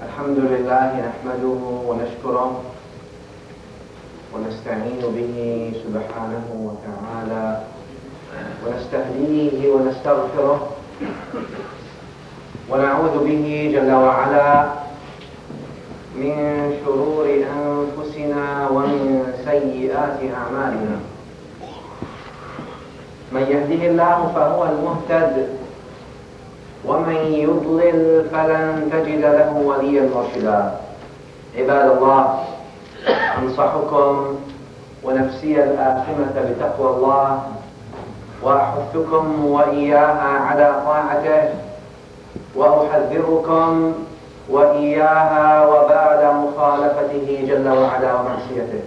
الحمد لله نحمده ونشكره ونستعين به سبحانه وتعالى ونستهديه ونستغفره ونعوذ به جل وعلا من شرور أنفسنا ومن سيئات أعمالنا. من يهده الله فهو المهتد ومن يضلل فلن تجد له وليا مرشدا. عباد الله، أنصحكم ونفسي الآثمة بتقوى الله وأحثكم وإياها على طاعته وأحذركم وإياها وبعد مخالفته جل وعلا ومعصيته.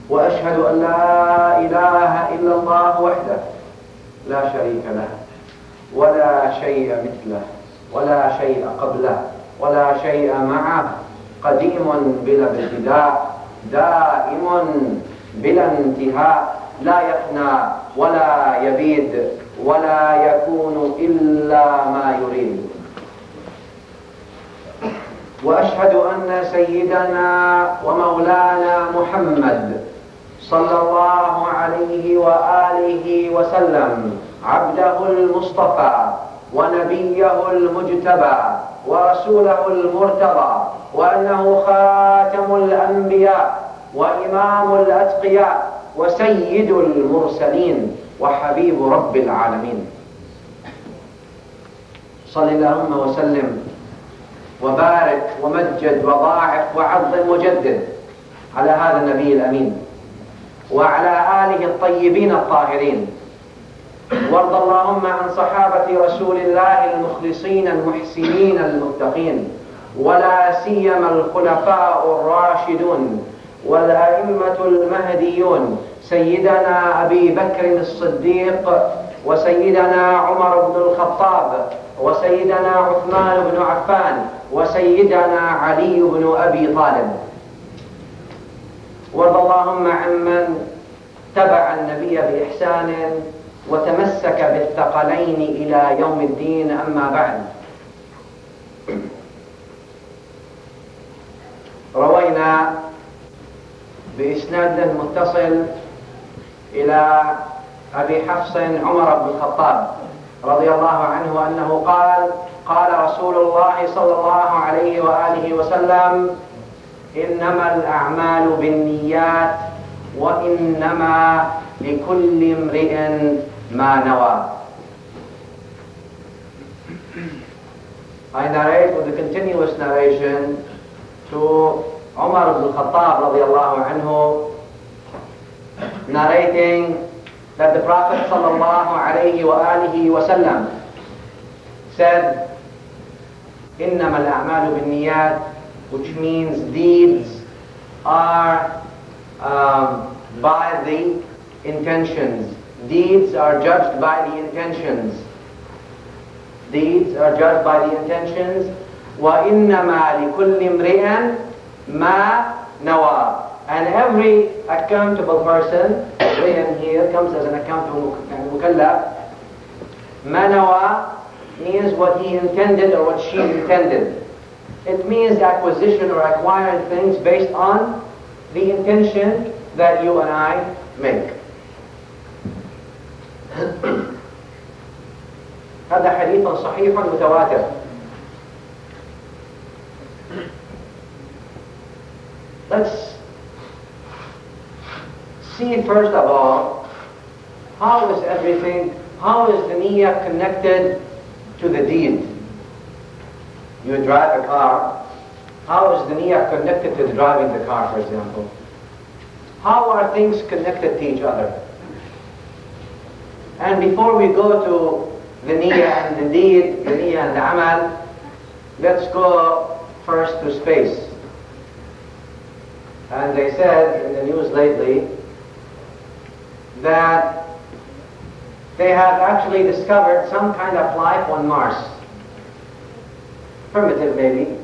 وأشهد أن لا إله إلا الله وحده لا شريك له ولا شيء مثله ولا شيء قبله ولا شيء معه، قديم بلا ابتداء دائم بلا انتهاء، لا يفنى ولا يبيد ولا يكون إلا ما يريد. وأشهد أن سيدنا ومولانا محمد صلى الله عليه وآله وسلم عبده المصطفى ونبيه المجتبى ورسوله المرتضى، وأنه خاتم الأنبياء وإمام الأتقياء وسيد المرسلين وحبيب رب العالمين. صل اللهم وسلم وبارك ومجد وضاعف وعظم وجدد على هذا النبي الأمين وعلى آله الطيبين الطاهرين. وارض اللهم عن صحابة رسول الله المخلصين المحسنين المتقين، ولا سيما الخلفاء الراشدون والأئمة المهديون، سيدنا أبي بكر الصديق وسيدنا عمر بن الخطاب وسيدنا عثمان بن عفان وسيدنا علي بن أبي طالب. وارض اللهم عمن تبع النبي بإحسان وتمسك بالثقلين إلى يوم الدين، أما بعد. روينا بإسناد متصل إلى أبي حفص عمر بن الخطاب رضي الله عنه أنه قال: قال رسول الله صلى الله عليه وآله وسلم: إنما الأعمال بالنيات وإنما لكل امرئ ما نوى. I narrate with the continuous narration to Umar ibn Khattab radiallahu anhu, narrating that the Prophet sallallahu alayhi wa alihi wa sallam said, إنما الأعمال بالنيات, which means deeds are by the intentions. Deeds are judged by the intentions. Deeds are judged by the intentions. وَإِنَّمَا لِكُلِّ امْرِئٍ مَا نَوَى. And every accountable person, written here, comes as an accountable mukallaf. مَا نَوَى means what he intended or what she intended. It means acquisition or acquiring things based on the intention that you and I make. هذا حديث صحيح متواتر. Let's see first of all, how is the niyyah connected to the deed? You drive a car, how is the niyyah connected to driving the car, for example? How are things connected to each other? And before we go to the niyyah and the deed, the niyyah and the amal, let's go first to space. And they said in the news lately that they have actually discovered some kind of life on Mars. Primitive maybe,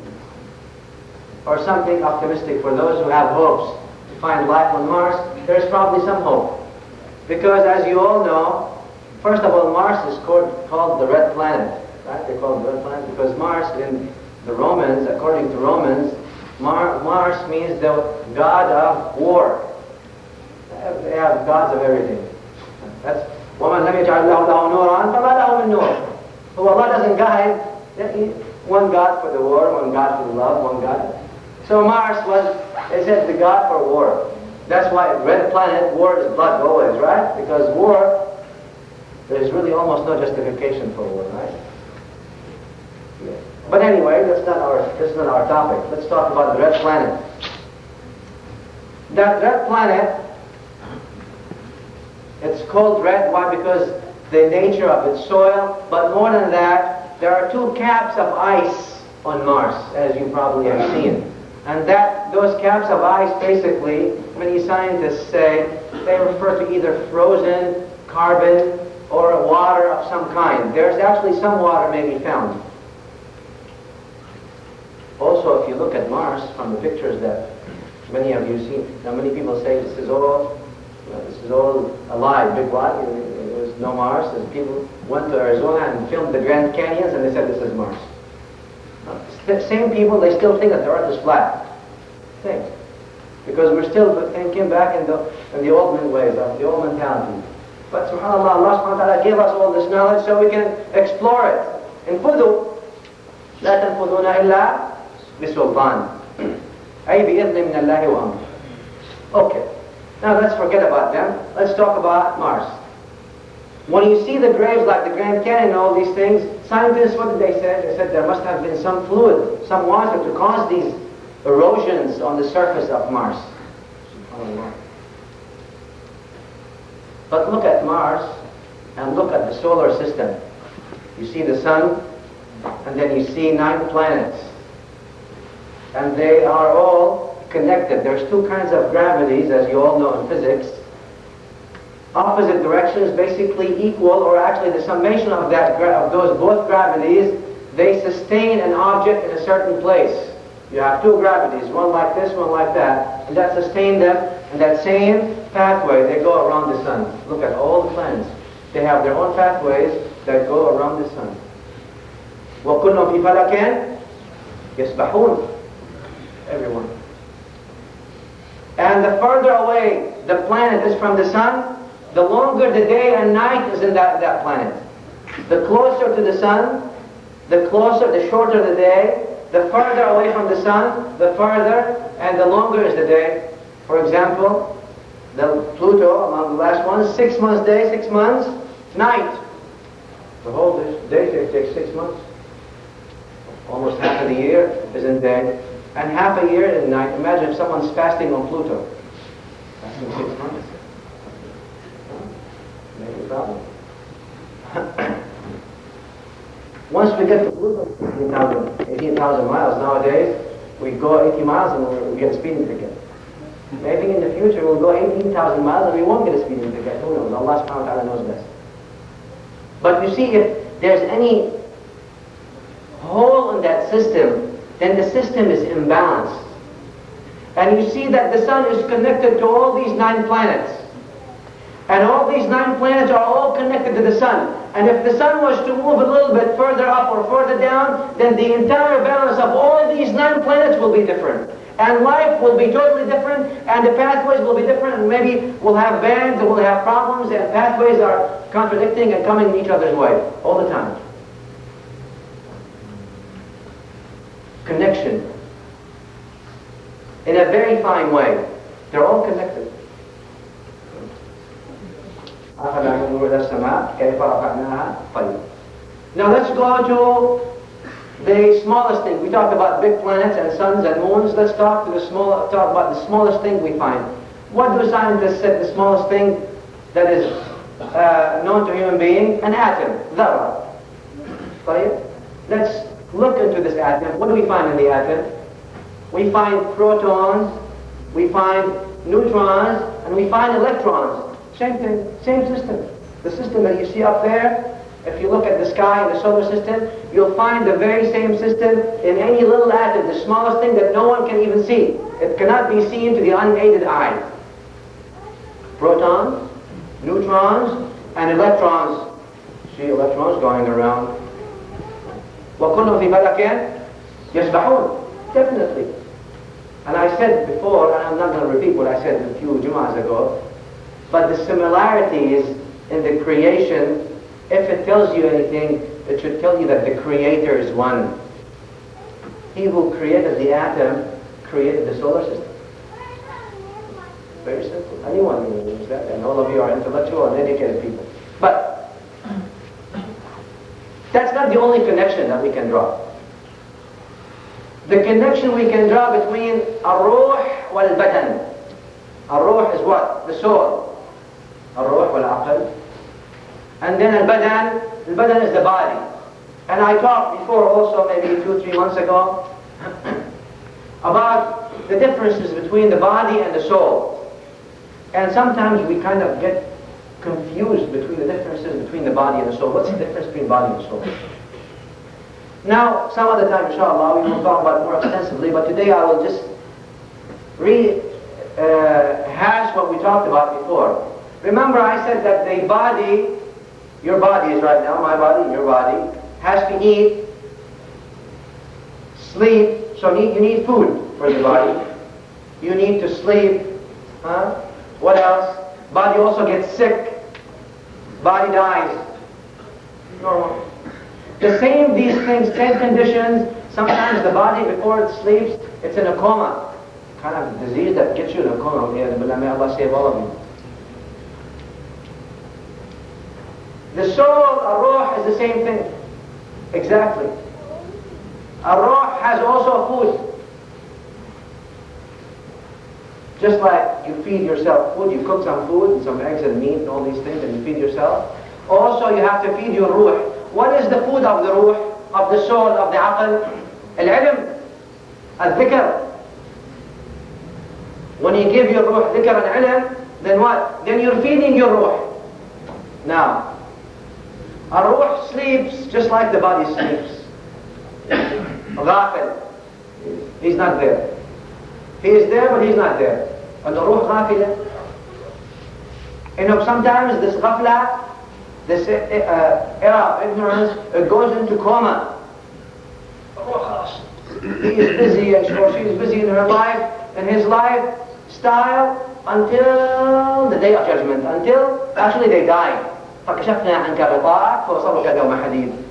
or something optimistic for those who have hopes to find life on Mars. There's probably some hope. Because as you all know, first of all, Mars is called the red planet. right? They call it the red planet because Mars, in the Romans, according to Romans, Mars means the god of war. They have gods of everything. That's وَمَنْ لَمْ يَجْعَلْ لَهُ نُورًا فَمَا لَهُ مِنْ نُورٍ. So Allah doesn't guide one God for the war, one God for the love, one God. So Mars was, they said, the god for war. That's why red planet, war is blood always, right? Because war, there's really almost no justification for war, right? Yeah. But anyway, that's not our topic. Let's talk about the red planet. That red planet, it's called red. Why? Because the nature of its soil. But more than that, there are two caps of ice on Mars, as you probably have seen. And those caps of ice, basically, many scientists say, they refer to either frozen carbon or water of some kind. There's actually some water may be found. Also, if you look at Mars from the pictures that many of you see, now many people say this is all a lie, big lie. There was no Mars. People went to Arizona and filmed the Grand Canyons and they said this is Mars. The same people, they still think that the earth is flat. Same. Because we're still thinking back in the old ways, the old mentality. But subhanAllah, Allah subhanahu wa ta'ala gave us all this knowledge so we can explore it. انفذوا لا تنفذون إلا بسلطان أي بإذن من الله وأمر. Okay. Now let's forget about them. Let's talk about Mars. When you see the graves like the Grand Canyon and all these things, scientists, what did they say? They said there must have been some fluid, some water to cause these erosions on the surface of Mars. But look at Mars and look at the solar system. You see the sun, and then you see 9 planets. And they are all connected. There's 2 kinds of gravities, as you all know in physics. Opposite directions basically equal, or actually the summation of those both gravities, they sustain an object in a certain place. You have 2 gravities, one like this, one like that, and that sustain them in that same pathway. They go around the sun. Look at all the planets. They have their own pathways that go around the sun. وَكُلُّهُمْ فِي فَلَكٍ يَسْبَحُونَ. Everyone. And the further away the planet is from the sun, the longer the day and night is in that planet. The closer to the sun, the shorter the day, the further away from the sun, the further and the longer is the day. For example, the Pluto, among the last ones, 6 months day, 6 months night. The whole day takes 6 months. Almost half of the year is in day, and half a year in night. Imagine if someone's fasting on Pluto. Fasting 6 months. Maybe a problem. Once we get to Pluto, 18,000 miles nowadays, we go 80 miles and we get a speeding ticket. Maybe in the future we'll go 18,000 miles and we won't get a speeding ticket. Who knows? Allah subhanahu wa ta'ala knows best. But you see, if there's any hole in that system, then the system is imbalanced. And you see that the sun is connected to all these 9 planets. And all these 9 planets are all connected to the sun. And if the sun was to move a little bit further up or further down, then the entire balance of all these 9 planets will be different. And life will be totally different, and the pathways will be different, and maybe we'll have bands and we'll have problems, and pathways are contradicting and coming in each other's way all the time. Connection. In a very fine way. They're all connected. Now let's go to the smallest thing. We talked about big planets and suns and moons. Let's talk about the smallest thing we find. What do scientists say the smallest thing that is known to human being? An atom, dharra. Let's look into this atom. What do we find in the atom? We find protons, we find neutrons, and we find electrons. Same thing, same system. The system that you see up there, if you look at the sky in the solar system, you'll find the very same system in any little atom, the smallest thing that no one can even see. It cannot be seen to the unaided eye. Protons, neutrons, and electrons. See electrons going around وَكُلُّهُمْ فِي فَلَكٍ يَسْبَحُونَ. Definitely. And I said before, and I'm not going to repeat what I said a few Jum'ahs ago, but the similarities in the creation, if it tells you anything, it should tell you that the Creator is one. He who created the atom created the solar system. Very simple. Anyone knows that, and all of you are intellectual and educated people. But that's not the only connection that we can draw. The connection we can draw between الروح والبدن. الروح is what? The soul. الروح والعقل. And then البدن is the body. And I talked before also, maybe 2-3 months ago, about the differences between the body and the soul. And sometimes we kind of get confused between the differences between the body and the soul. What's the difference between body and soul? Now, some other time, inshallah, we will talk about it more extensively, but today I will just hash what we talked about before. Remember, I said that the body, your body is right now, my body, your body, has to eat, sleep, so you need food for your body. You need to sleep. What else? Body also gets sick. Body dies. Normal. The same, these things, same conditions. Sometimes the body, before it sleeps, it's in a coma. Kind of disease that gets you in a coma. May Allah save all of you. The soul, ar-ruh, is the same thing. Exactly. Ar-ruh has also food. Just like you feed yourself food, you cook some food, and some eggs and meat and all these things, and you feed yourself. Also, you have to feed your ruh. What is the food of the ruh, of the soul, of the aql? Al-ilm, al-dhikr. When you give your ruh dhikr and ilm, then what? Then you're feeding your ruh. Now, our ruh sleeps just like the body sleeps. Ghafil. He's not there. He is there, but he's not there. And the ruh ghafila. You know, sometimes this ghafla, this era of ignorance, it goes into coma. He is busy, and she is busy in her life, in his lifestyle, until the day of judgment, until actually they die.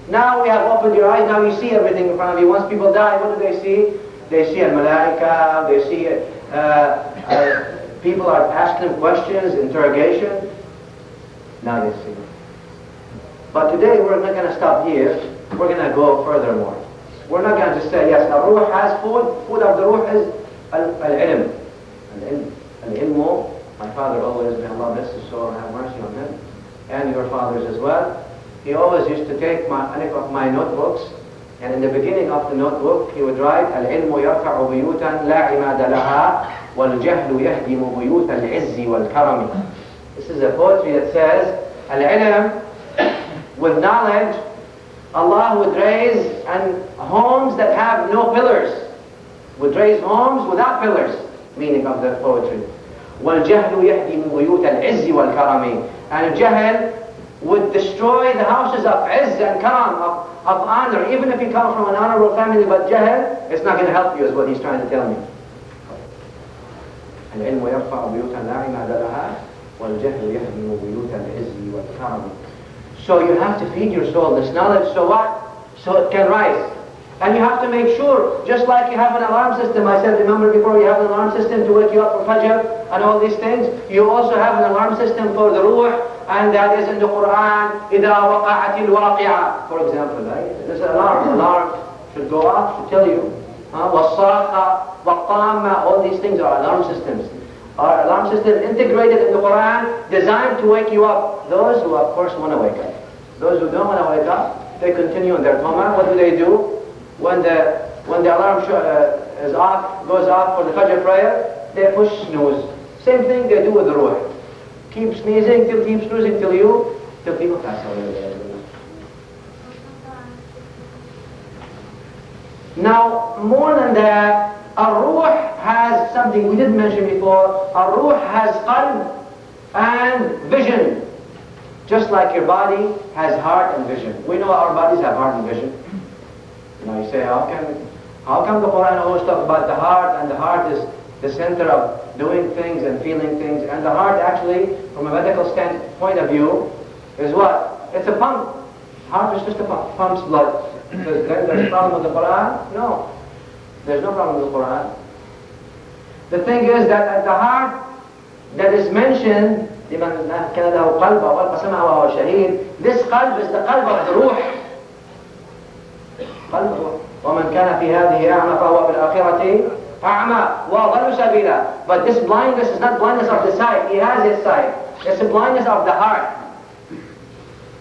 Now we have opened your eyes, now you see everything in front of you. Once people die, what do they see? They see al-malaika, they see people are asking them questions, interrogation. Now they see. But today we're not going to stop here. We're going to go furthermore. We're not going to just say, yes, the ruh has food. Food of the ruh is al-ilm. Al-ilmu. My father always, may Allah bless his soul and have mercy on him, and your fathers as well. He always used to take my notebooks, and in the beginning of the notebook, he would write, Al-ilmu yarfa'u buyutan la imada laha, wal-jahlu yahdimu buyut al-izzi wal-karami. This is a poetry that says, Al-ilm, with knowledge, Allah would raise homes that have no pillars. Would raise homes without pillars, meaning of the poetry. وَالْجَهْلُ يَهْدِمُ بُيُوتَ الْعِزِّ وَالْكَرَمِ. And jahl would destroy the houses of izz and karam, of honor. Even if you come from an honorable family, but jahl, it's not going to help you, is what he's trying to tell me. الْعِلْمُ يَرْفَعُ بُيُوتًا لَا عِمَادَ لَهَا وَالْجَهْلُ يَهْدِمُ بُيُوتَ الْعِزِّ وَالْكَرَمِ. So you have to feed your soul this knowledge, so what? So it can rise. And you have to make sure, just like you have an alarm system, I said, remember before, you have an alarm system to wake you up for Fajr and all these things, you also have an alarm system for the ruh, and that is in the Quran, إِذَا وَقَعَتِ الْوَاقِعَةِ, for example, right? There's an alarm should go off, should tell you. وَالصَّاخَةِ وَالطَّامَّةِ, all these things are alarm systems. Our alarm system integrated in the Quran, designed to wake you up. Those who of course want to wake up. Those who don't want to wake up, they continue in their coma. What do? When the alarm is off, goes off for the Fajr prayer, they push snooze. Same thing they do with the ruh. Keep sneezing, keep snoozing till people pass away. Now, more than that, ar-ruh has something we didn't mention before. Ar-ruh has qalb and vision. Just like your body has heart and vision. We know our bodies have heart and vision. You know, you say, how come the Quran always talks about the heart, and the heart is the center of doing things and feeling things, and the heart actually, from a medical point of view, is what? It's a pump. Heart is just a pump, pumps blood. There's a problem with the Quran? No. There's no problem with the Quran. The thing is that at the heart that is mentioned, لمن كان له قلب أو ألقى سمعه وهو شهيد, this qalb is the qalb of the ruh. قلب الروح. ومن كان في هذه أعمى فهو في الآخرة أعمى وأضل سبيلا. But this blindness is not blindness of the sight. He has his sight. It's the blindness of the heart.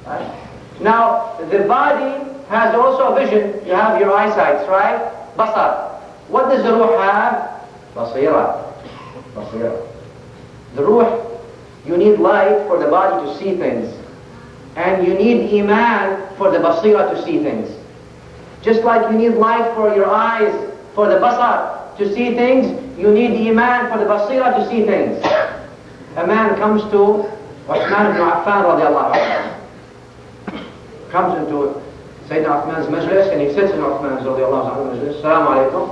Right? Now, the body has also vision. You have your eyesight, right? Basar. What does the ruh have? Basira. Basira. The ruh, you need light for the body to see things. And you need iman for the basira to see things. Just like you need light for your eyes, for the basar to see things, you need iman for the basira to see things. A man comes to Uthman ibn Affan radiallahu anhu. Comes into Sayyidina Uthman's majlis, and he sits in Uthman's radiallahu anhu majlis. Assalamu alaikum.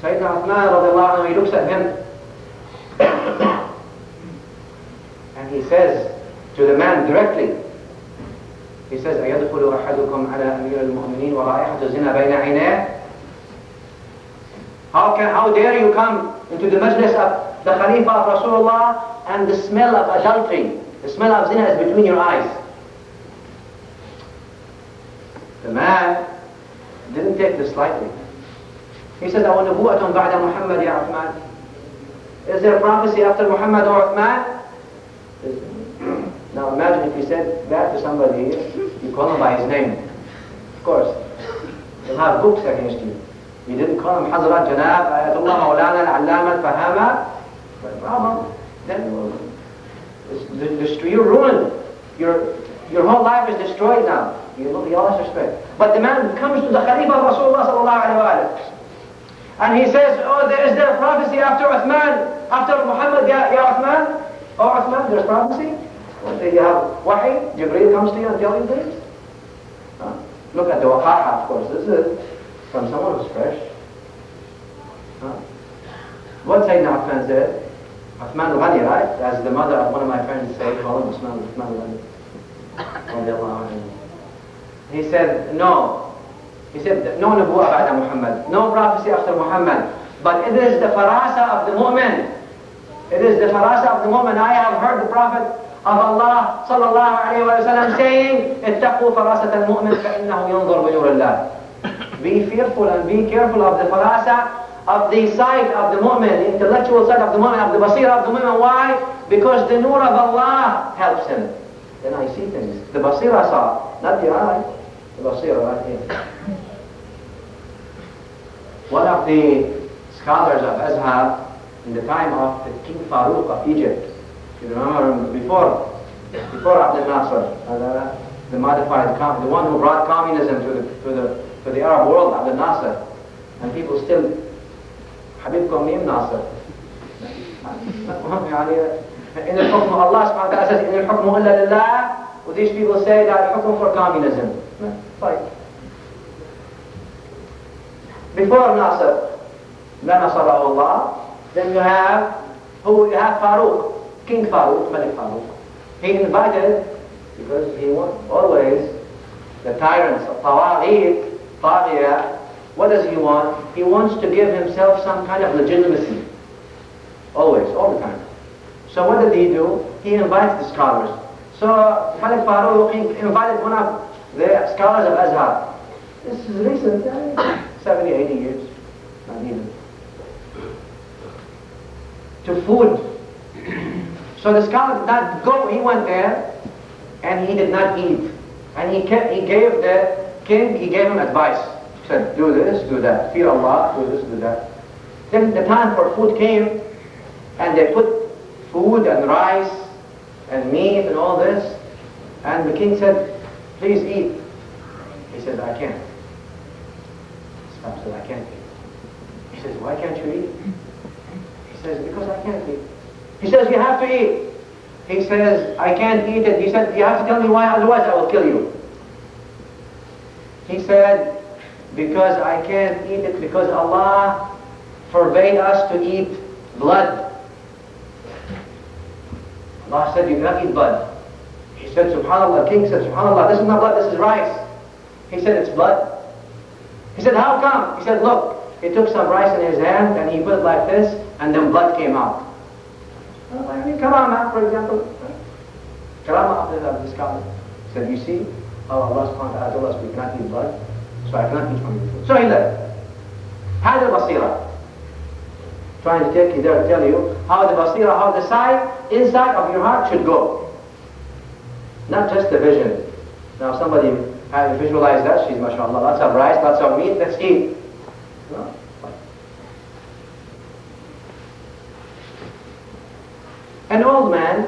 Sayyidina Uthman radiallahu anhu, he looks at him and he says to the man directly, he says, أَيَدْخُلُ أَحَدُكُمْ عَلَى أَمِيرِ الْمُؤْمِنِينَ وَرَائِحَةُ الزِّنَا بَيْنَ عَيْنَيْهِ. How dare you come into the majlis of the Khalifa of Rasulullah and the smell of adultery, the smell of zina is between your eyes. The man didn't take this lightly. He said, أَوَنُبُوَةٌ بَعْدَ مُحَمَّدٍ يَا عُثْمَانِ. Is there a prophecy after Muhammad or Uthman? Now imagine if you said that to somebody, you call him by his name. Of course, they'll have books against you. You didn't call him Hazrat, Janab, Ayatullah, Maulana, Al-Allama, Al-Fahama. But problem, then you're ruined. Your whole life is destroyed now. You lost respect. But the man comes to the Khalifa of Rasulullah sallallahu alayhi wa sallam, and he says, oh, is there a prophecy after Uthman, after Muhammad, ya Uthman? Oh, Uthman, there's prophecy? You have wahi, Jibreel comes to you and tells you things? Look at the waqaha, of course. This is from someone who's fresh. What Sayyidina Uthman said? Uthman al-Ghani, right? As the mother of one of my friends said, call him Uthman al-Ghani. He said, no. He said, no nubu'ah ba'da Muhammad. No prophecy after Muhammad. But it is the farasa of the mu'min. It is the farasa of the mu'min. I have heard the Prophet of Allah sallallahu alayhi wa sallam saying, اتقوا فراسة المؤمن فإنه ينظر بنور الله. Be fearful and be careful of the farasa, of the sight of the mu'min, the intellectual side of the mu'min, of the basira of the mu'min. Why? Because the nur of Allah helps him. Then I see things. The basira saw, not the eye. The basira right here. One of the scholars of Azhar in the time of the King Farouk of Egypt, you remember before Abdel Nasser, the modified, the one who brought communism to the Arab world, Abdel Nasser, and people still, Habibkum Mim Nasser. In al-hukm, Allah subhanahu wa ta'ala says, in al-hukm illa lillah, well, these people say that hukm for communism. Right. Before Nasser, la nasarahu Allah, then you have Farouk, King Farouk, Malik Farouk. He invited, because he wants always, the tyrants of Tawaghit, Taghiya, what does he want? He wants to give himself some kind of legitimacy. Always, all the time. So what did he do? He invited the scholars. So Malik Farouk invited one of the scholars of Azhar. This is recent, 70, 80 years, not even. To food. So the scholar did not go, he went there, and he did not eat. And he gave the king, he gave him advice. He said, do this, do that, fear Allah, do this, do that. Then the time for food came, and they put food and rice and meat and all this, and the king said, please eat. He said, I can't. He said, I can't eat. He says, why can't you eat? He says, because I can't eat. He says, you have to eat. He says, I can't eat it. He said, you have to tell me why, otherwise I will kill you. He said, because I can't eat it because Allah forbade us to eat blood. Allah said you cannot eat blood. He said, subhanallah, king said, subhanallah, this is not blood, this is rice. He said, it's blood. He said, how come? He said, look, he took some rice in his hand and he put it like this and then blood came out. I mean, Karama, for example. Karama of this scholar. He said, you see, Allah subhanahu wa ta'ala told us we cannot eat blood, so I cannot eat from your food. So he left. هذا البصيرة. Trying to take you there to tell you how the basira, how the sight inside of your heart should go. Not just the vision. Now somebody has visualized that, she's mashallah, lots of rice, lots of meat, let's eat. No. An old man,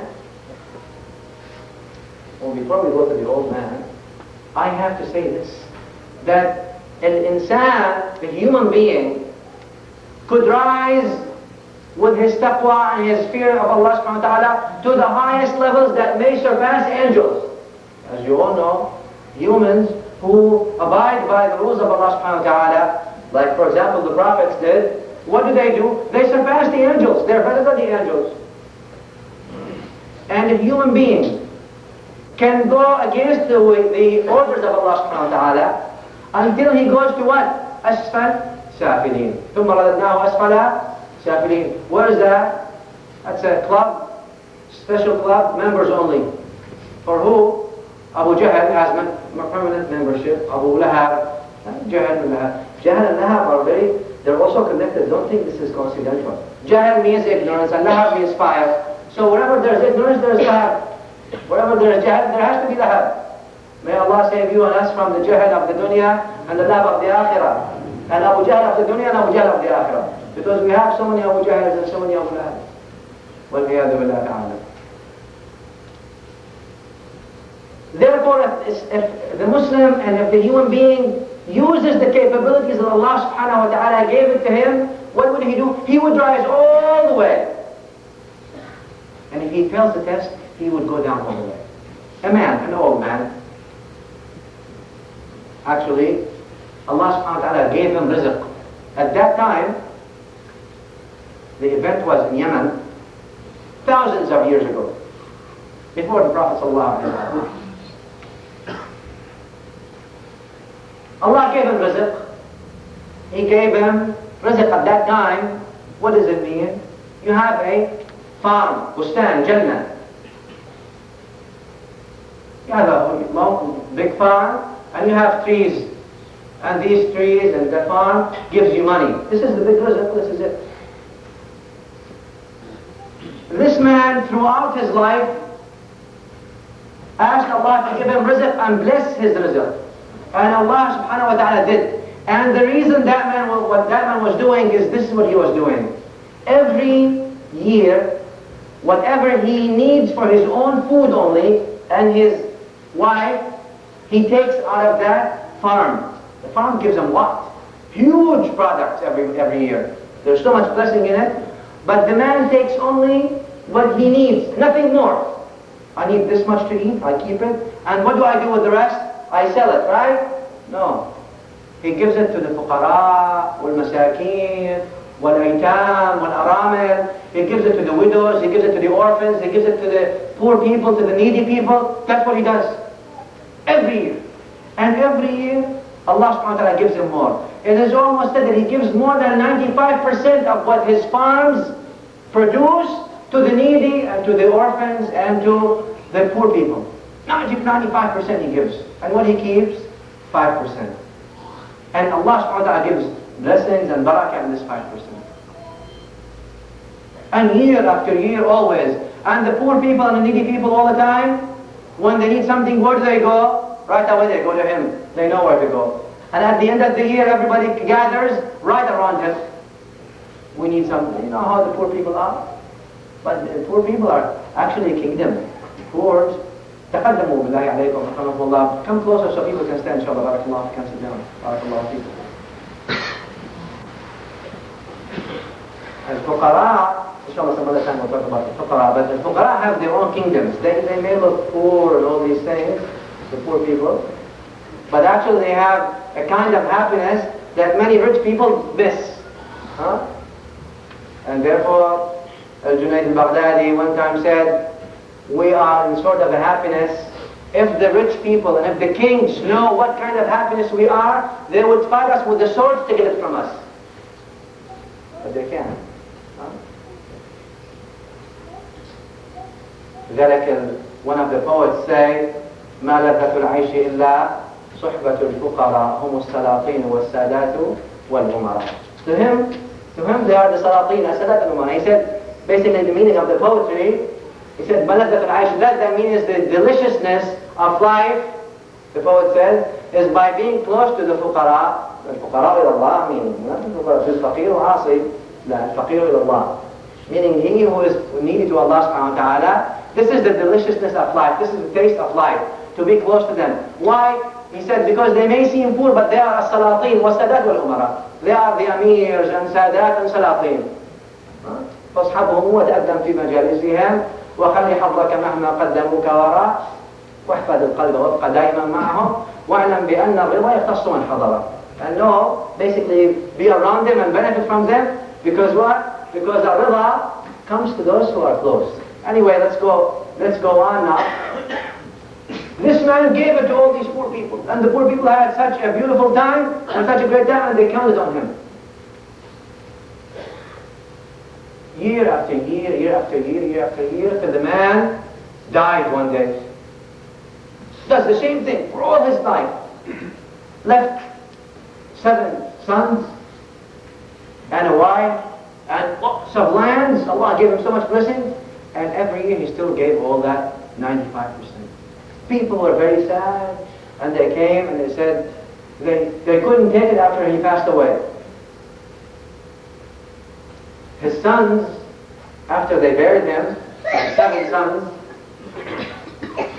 well, before we go to the old man, I have to say this, that an insan, the human being, could rise with his taqwa and his fear of Allah subhanahu wa ta'ala to the highest levels that may surpass angels. As you all know, humans who abide by the rules of Allah subhanahu wa ta'ala, like for example the prophets did, what do? They surpass the angels. They're better than the angels. And a human being can go against the orders of Allah subhanahu wa ta'ala until he goes to what? Asfal safilin. ثم رددناه أسفل سافلين. What is that? That's a club, special club, members only. For who? Abu Jahl has permanent membership. Abu Lahab, Jahl and Lahab. Jahl and Lahab are they're also connected. Don't think this is coincidental. Jahl means ignorance and Lahab means fire. So wherever there's ignorance, there's Lahab. Wherever there's Jahl, there has to be Lahab. May Allah save you and us from the Jahl of the dunya and the Lahab of the akhirah. And Abu Jahl of the dunya and Abu Jahl of the akhirah. Because we have so many Abu Jahls and so many Abu Lahab. وَالْعِيَاذُ بِاللَّهِ تَعَالَى. Therefore, if the Muslim and if the human being uses the capabilities that Allah subhanahu wa ta'ala gave it to him, what would he do? He would rise all the way. And if he fails the test, he would go down all the way. A man, an old man. Actually, Allah subhanahu wa ta'ala gave him rizq. At that time, the event was in Yemen, thousands of years ago, before the Prophet sallallahu alaihi wasallam. Allah gave him rizq. He gave him rizq at that time. What does it mean? You have a farm, bustan, jannah. You have a big farm, and you have trees. And these trees and the farm gives you money. This is the big rizq, this is it. This man, throughout his life, asked Allah to give him rizq and bless his rizq. And Allah subhanahu wa ta'ala did. And the reason what that man was doing is this is what he was doing. Every year, whatever he needs for his own food only, and his wife, he takes out of that farm. The farm gives him what? Huge products every year. There's so much blessing in it. But the man takes only what he needs, nothing more. I need this much to eat, I keep it. And what do I do with the rest? I sell it, right? No. He gives it to the fuqara, wal-masakeen, wal-aytam, wal-aramil. He gives it to the widows, he gives it to the orphans, he gives it to the poor people, to the needy people. That's what he does. Every year. And every year, Allah subhanahu wa ta'ala gives him more. It is almost said that he gives more than 95% of what his farms produce to the needy and to the orphans and to the poor people. 95% he gives. And what he keeps? 5%. And Allah subhanahu wa ta'ala gives blessings and barakah in this 5%. And year after year always. And the poor people and the needy people all the time, when they need something, where do they go? Right away they go to him. They know where to go. And at the end of the year, everybody gathers right around him. We need something. You know how the poor people are? But the poor people are actually a kingdom. Poor. تقدموا بالله عليكم رحمكم الله. Come closer so people can stand. Inshallah. Barakallah. Can sit down. Barakallah. And fuqara, inshallah some other time we'll talk about the fuqara, but the fuqara have their own kingdoms. They may look poor and all these things, the poor people. But actually they have a kind of happiness that many rich people miss. Huh? And therefore, Al-Junayd al-Baghdadi one time said, we are in sort of a happiness. If the rich people and if the kings know what kind of happiness we are, they would fight us with the swords to get it from us. But they can't. Huh? One of the poets say, ما لذة العيش إلا صحبة الفقراء هم السلاطين والسادات والغمراء. To him they are the salatin, as-sadat al-umara. He said, basically the meaning of the poetry, he said, ما لذة العيش, that means the deliciousness of life, the poet says, is by being close to the fuqara. الفقراء إلى الله, meaning not the fuqara, الفقير عاصي, لا الفقير إلى الله, meaning he who is needy to Allah subhanahu wa ta'ala. This is the deliciousness of life. This is the taste of life, to be close to them. Why? He said, because they may seem poor, but they are as-salatin was-sadat wal-umara. They are the amirs and sadat and salatin. فاصحبهم وتقدم في مجالسهم وخلي حظك مهما قدموك وراء واحفظ القلب وابقى دائما معهم واعلم بأن الرضا يختص من حضره. And no, basically be around them and benefit from them. Because what? Because al-rida comes to those who are close. Anyway, let's go on now. This man gave it to all these poor people, and the poor people had such a beautiful time and such a great time, and they counted on him. Year after year, year after year, year after year, till the man died one day. Does the same thing for all his life. Left 7 sons and a wife and lots of lands. Allah gave him so much blessing, and every year he still gave all that 95%. People were very sad, and they came and they said they couldn't take it after he passed away. His sons, after they buried him, 7 sons,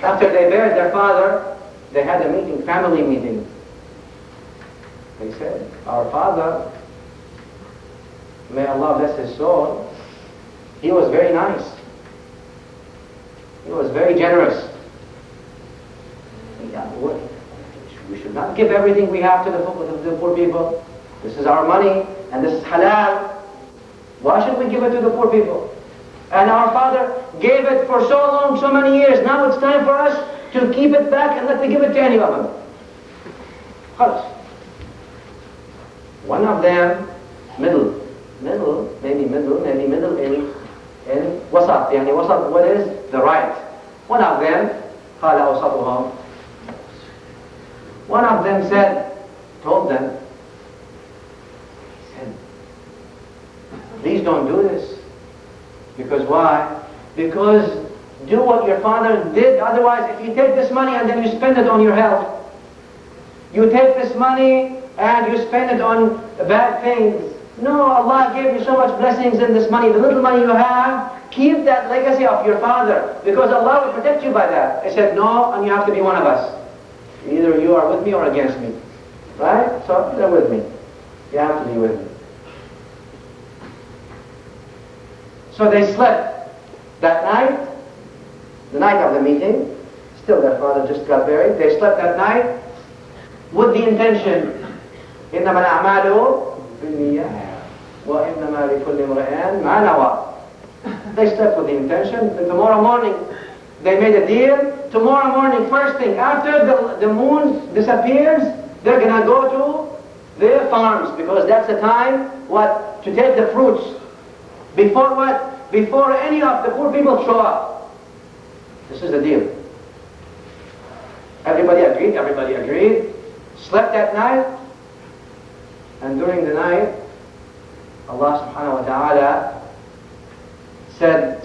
after they buried their father, they had a meeting, family meeting. They said, our father, may Allah bless his soul, he was very nice. He was very generous. We should not give everything we have to the poor people. This is our money, and this is halal. Why should we give it to the poor people? And our father gave it for so long, so many years. Now it's time for us to keep it back and not to give it to any of them. One of them, middle in wasat, يعني wasat, what is the right? One of them, قال أوسطهم. One of them told them, please don't do this. Because why? Because do what your father did. Otherwise, if you take this money and then you spend it on your health, you take this money and you spend it on bad things. No, Allah gave you so much blessings in this money. The little money you have, keep that legacy of your father, because Allah will protect you by that. He said, no, and you have to be one of us. Either you are with me or against me. Right? So they're with me. You have to be with me. So they slept that night, the night of the meeting. Still their father just got buried. They slept that night with the intention, إِنَّمَا الْأَعْمَالُ بِالنِّيَّةِ وَإِنَّمَا لِكُلِّ امْرِئٍ مَا نَوَى. They slept with the intention, and tomorrow morning they made a deal. Tomorrow morning, first thing, after the moon disappears, they're going to go to their farms, because that's the time, what? To take the fruits. Before what? Before any of the poor people show up. This is the deal. Everybody agreed. Slept that night, and during the night, Allah subhanahu wa ta'ala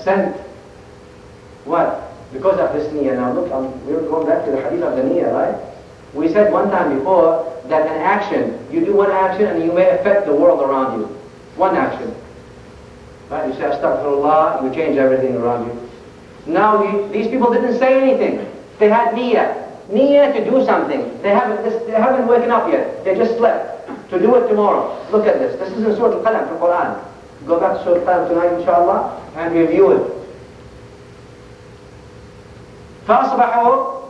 sent what? Because of this Neeyah. Now look, we're going back to the Hadith of the Neeyah, right? We said one time before that an action, you do one action and you may affect the world around you. One action. Right? You say astaghfirullah, you change everything around you. Now these people didn't say anything. They had Neeyah. Neeyah to do something. They haven't woken up yet. They just slept. To do it tomorrow. Look at this. This is in Surah Al-Qalam from Quran. Go back to Surah Al-Qalam tonight inshallah and review it. فَأَصْبَحُوا,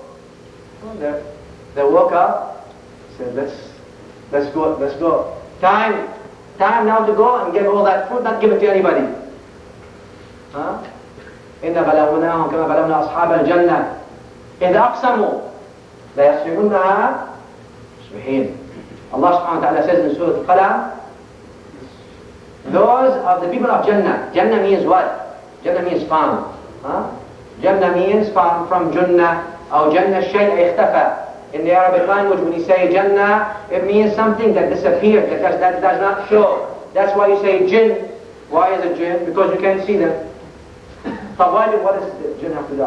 they woke up, said, let's go. Time now to go and give all that food, not give it to anybody. إِنَّ بَلَوْنَاهُمْ كَمَا بَلَوْنَا أَصْحَابَ الْجَنَّةِ إِذْ أَقْسَمُوا لَيَصْرِمُنَّهَا مُصْبِحِينَ. Allah subhanahu wa ta'ala says in Surah Al-Qalam, those of the people of Jannah. Jannah means what? Jannah means farm. Jannah means farm from Jannah, or Jannah Shaykh ikhtafa. In the Arabic language, when you say Jannah, it means something that disappeared, that does not show. That's why you say jinn. Why is it jinn? Because you can't see them. What does jinn have to do?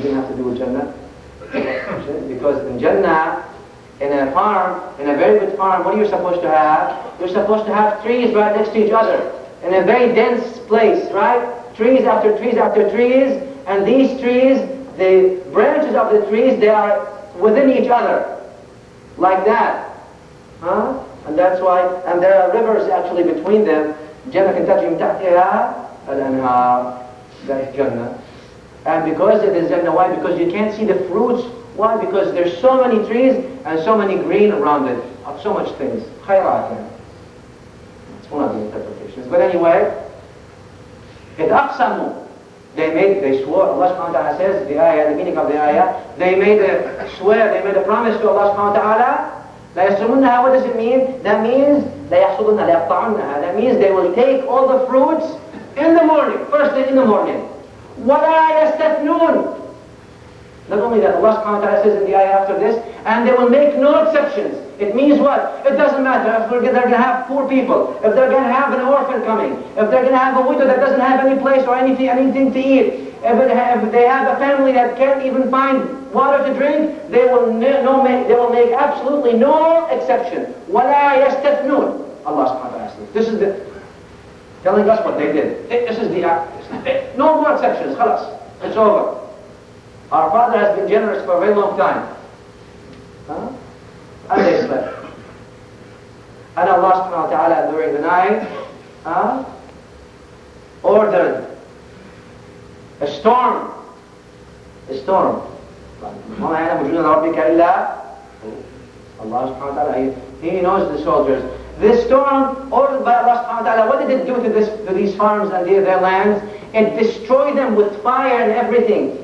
Jinn have to do with Jannah? Because in Jannah, in a farm, in a very good farm, what are you supposed to have? You're supposed to have trees right next to each other. In a very dense place, right? Trees after trees after trees. And these trees, the branches of the trees, they are within each other. Like that. And that's why, and there are rivers actually between them. Jannah can tajri min tahtiha al-anhar. That's Jannah. And because it is Jannah, why? Because you can't see the fruits. Why? Because there's so many trees and so many green around it. Of so much things. Khayrat. It's one of the interpretations. But anyway, إِذْ أَقْسَمُوا. They swore. Allah subhanahu wa ta'ala says, the ayah, the meaning of the ayah, they made a swear, they made a promise to Allah subhanahu wa ta'ala. لَا يَصْرِمُنَّهَا. What does it mean? That means, لَا يَحْصُدُنَّهَا لَا يَقْطَعُنَّهَا. That means they will take all the fruits in the morning, first thing in the morning. وَلَا يَسْتَثْنُونَ. Not only that, Allah subhanahu wa ta'ala says in the ayah after this, and they will make no exceptions. It means what? It doesn't matter if they're going to have poor people, if they're going to have an orphan coming, if they're going to have a widow that doesn't have any place or anything to eat, if they have a family that can't even find water to drink, they will make absolutely no exception. وَلَا يَسْتَثْنُونَ. Allah subhanahu wa ta'ala says. This is telling us what they did. This is no more exceptions. Khalas. It's over. Our father has been generous for a very long time. And they slept. And Allah subhanahu wa ta'ala during the night ordered a storm. Allah subhanahu wa ta'ala, He knows the soldiers. This storm ordered by Allah subhanahu wa ta'ala, what did it do to these farms and their lands? It destroyed them with fire and everything.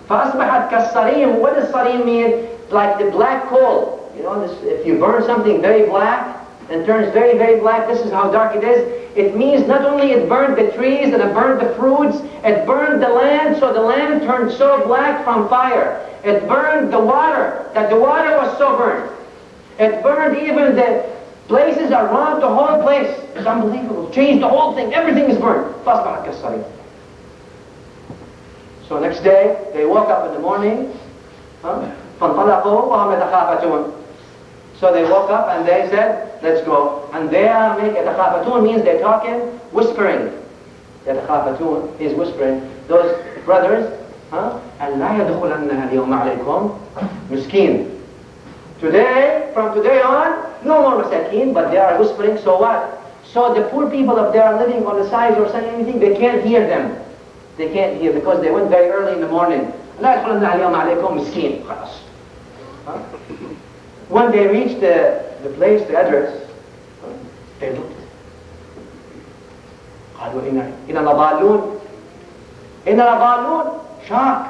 فَأَصْبَحَتْ كَالصَّرِيمِ. What does sarim mean? Like the black coal. You know, if you burn something very black and turns very, very black, this is how dark it is. It means not only it burned the trees and it burned the fruits, it burned the land, so the land turned so black from fire. It burned the water, that the water was so burnt. It burned even the places around the whole place. It's unbelievable. Changed the whole thing. Everything is burnt. فَأَصْبَحَتْ كَالصَّرِيمِ. So next day, they woke up in the morning. فَانْطَلَقُوا وَهُمْ يَتَخَافَتُونَ. So they woke up and they said, let's go. And they are making, يَتَخَافَتُونَ means they're talking, whispering. يَتَخَافَتُونَ is whispering. Those brothers, أَلَّا يَدْخُلَنَّهَا الْيَوْمَ عَلَيْكُمْ مِسْكِينَ. Today, from today on, no more masakin, but they are whispering, so what? So the poor people, if they are living on the sides or saying anything, they can't hear them. They can't hear because they went very early in the morning. لا يدخلنها اليوم عليكم مسكين. When they reached the place, the address, they looked. قالوا إنا لضالون. إنا لضالون. Shock.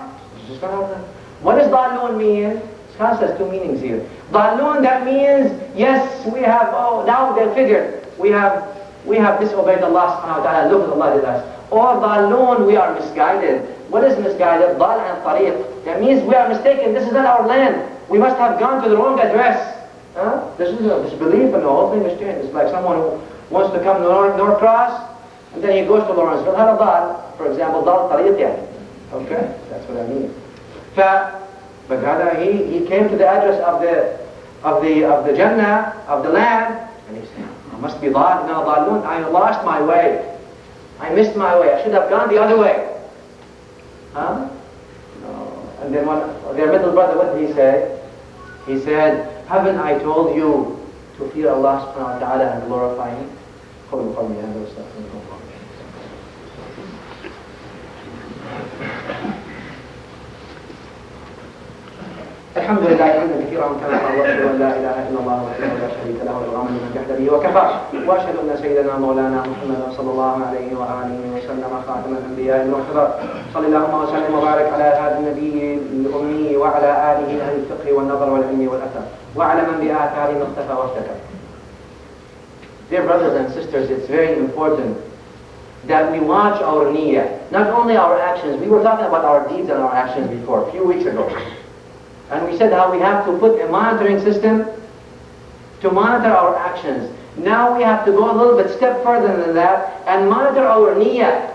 What does ضالون mean? Scott says two meanings here. ضالون, that means, yes, we have, now they figured, we have disobeyed Allah subhanahu wa ta'ala, look what Allah did us. Or ضالون, we are misguided. What is misguided? ضال عن طريق. That means we are mistaken. This is not our land. We must have gone to the wrong address. This is this belief and the whole thing is changed. It's like someone who wants to come to Norcross and then he goes to Lawrenceville. هذا ضال. For example, ضال طريق يعني. Okay, that's what I mean. But rather he came to the address of the Jannah, of the land, and he said, I must be ضال. No, ضالون. I lost my way. I missed my way. I should have gone the other way. No. And then their middle brother, what did he say? He said, haven't I told you to fear Allah subhanahu wa ta'ala and glorify Him? الحمد لله حمدا كثيرا كما قال واشهد ان لا اله الا الله وحده لا شريك له الغنى لمن جحد به وكفى واشهد ان سيدنا مولانا محمدا صلى الله عليه واله وسلم خاتم الانبياء المرتضى. صل اللهم وسلم وبارك على هذا النبي الامي وعلى اله اهل الفقه والنظر والعلم والاثر وعلى من باثارهم اقتفى وافتكر. Dear brothers and sisters, it's very important that we watch our niyyah, not only our actions. We were talking about our deeds and our actions before, a few weeks ago. And we said how we have to put a monitoring system to monitor our actions. Now we have to go a little bit step further than that and monitor our niyyah.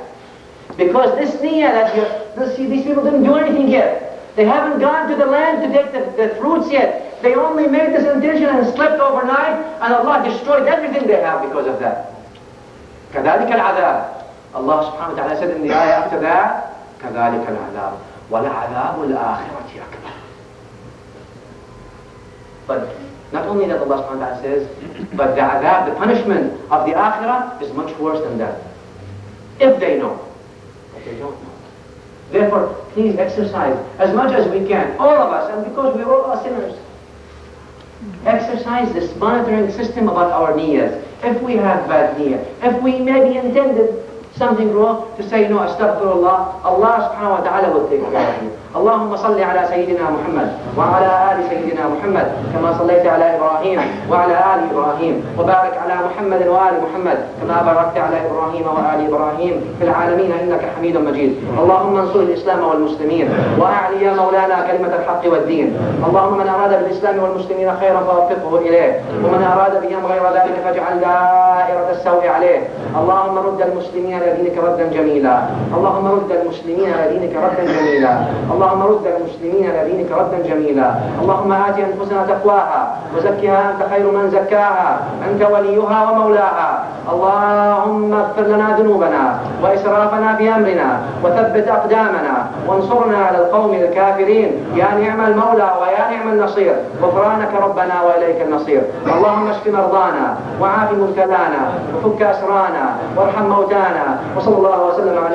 Because this niyyah that these people didn't do anything yet. They haven't gone to the land to take the fruits yet. They only made this intention and slept overnight, and Allah destroyed everything they have because of that. كذلك العذاب. Allah subhanahu wa ta'ala said in the ayah after that, كذلك العذاب ولعذاب الآخرة أكبر. But not only that Allah subhanahu wa ta'ala says, but the adhab, the punishment of the akhirah is much worse than that. If they know. But they don't know. Therefore, please exercise as much as we can, all of us, and because we all are sinners. Exercise this monitoring system about our niyyahs. If we have bad niyyah, if we maybe intended something wrong, to say, no, astaghfirullah, Allah subhanahu wa ta'ala will take care of you. اللهم صل على سيدنا محمد وعلى آل سيدنا محمد كما صليت على إبراهيم وعلى آل إبراهيم وبارك على محمد وآل محمد كما باركت على إبراهيم وآل إبراهيم في العالمين إنك حميد مجيد. اللهم انصر الإسلام والمسلمين وأعلي يا مولانا كلمة الحق والدين. اللهم من أراد بالإسلام والمسلمين خيرا فوفقه إليه ومن أراد بهم غير ذلك فاجعل دائرة السوء عليه. اللهم رد المسلمين إلى دينك ردا جميلا. اللهم رد المسلمين إلى دينك ردا جميلا. اللهم رد المسلمين إلى دينك ردا جميلا. اللهم آت أنفسنا تقواها وزكها أنت خير من زكاها أنت وليها ومولاها. اللهم اغفر لنا ذنوبنا وإسرافنا في أمرنا وثبت أقدامنا وانصرنا على القوم الكافرين. يا نعم المولى ويا نعم النصير. غفرانك ربنا وإليك النصير. اللهم اشف مرضانا وعاف مبتلانا وفك أسرانا وارحم موتانا. وصلى الله وسلم على